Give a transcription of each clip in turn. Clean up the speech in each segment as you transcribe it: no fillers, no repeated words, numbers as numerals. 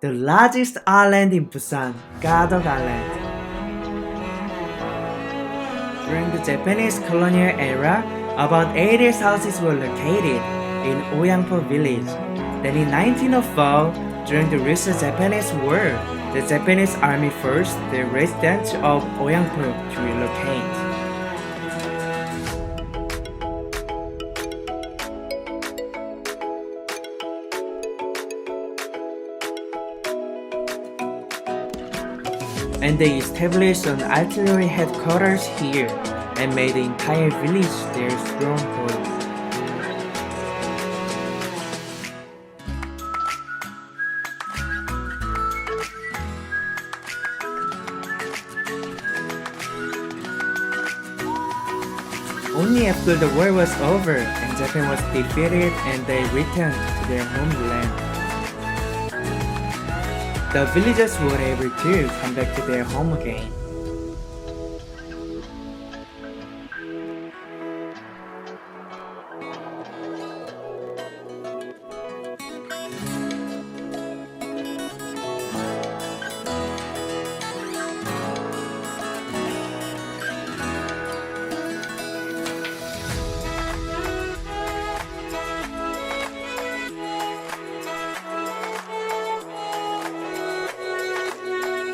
the largest island in Busan, Gadeok Island. During the Japanese colonial era, about 80 houses were located in Oyangpo village. Then in 1904, during the Russo-Japanese War, the Japanese army forced the residents of Oyangpo to relocate. And they established an artillery headquarters here and made the entire village their stronghold. Only after the war was over and Japan was defeated and they returned to their homeland, the villagers were able to come back to their home again.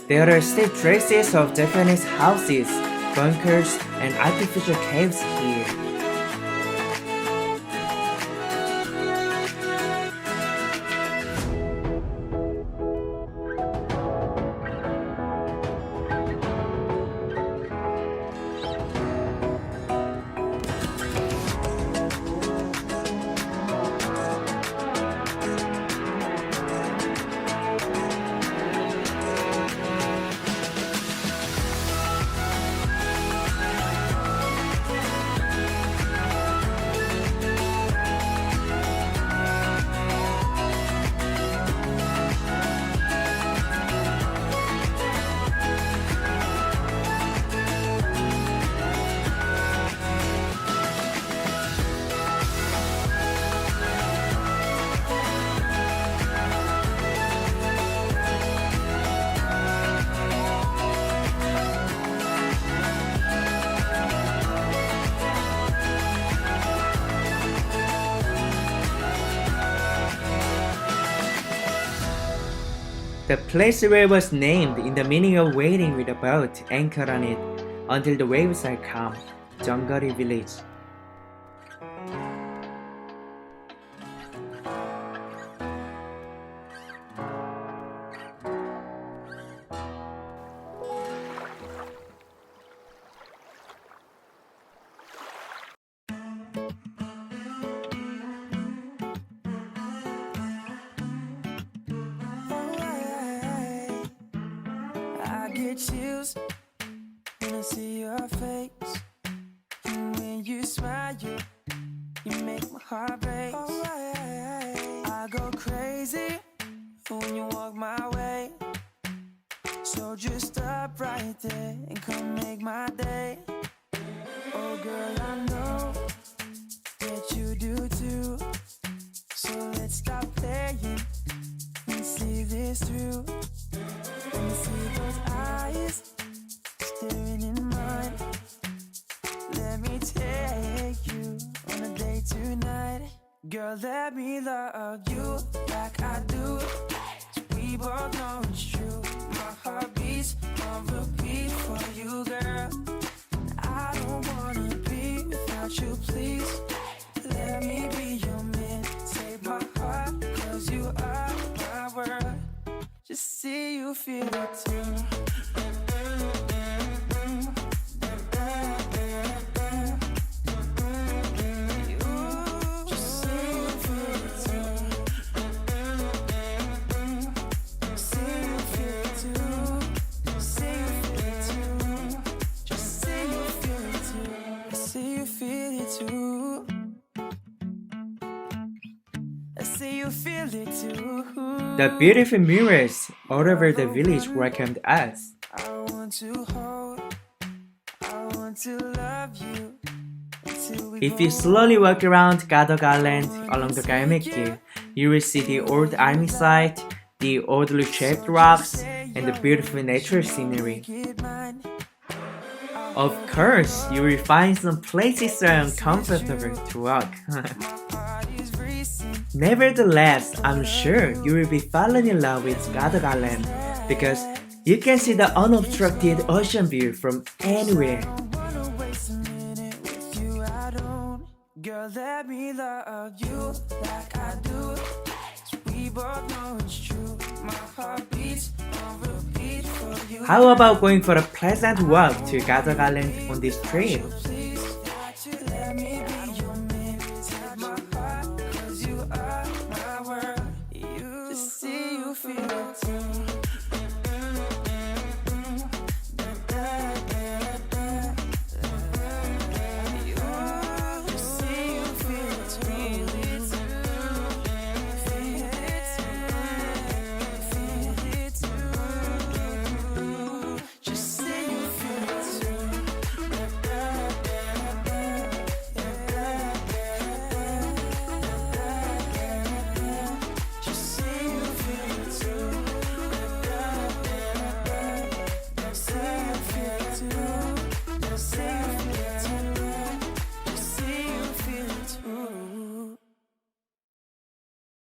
There are still traces of Japanese houses, bunkers, and artificial caves here. The place where it was named in the meaning of waiting with a boat anchored on it until the waves are calm, Gwanganlli village. I get chills when I see your face. And when you smile, you make my heart race. I go crazy when you walk my way. So just stop right there and come make my day. Oh girl, I know that you do too. So let's stop playing and see this through. Let me see those eyes staring in mine. Let me take you on a date tonight. Girl, let me love you like I do. We both know it's true. My heart beats on repeat for you, girl. I don't wanna be without you, please. Let me be your man. Save my heart, cause you are my world. Just see you feel it too. The beautiful mirrors all over the village welcomed us. If you slowly walk around Gadeok Island along the Galmekil, you will see the old army site, the oddly shaped rocks, and the beautiful nature scenery. Of course, you will find some places that are uncomfortable to walk. Nevertheless, I'm sure you will be falling in love with Gadeok Island because you can see the unobstructed ocean view from anywhere. Girl, let me love you like I do. We both know it's true. My heart beats on repeat for you. How about going for a pleasant walk to Gadeok Island on this trip?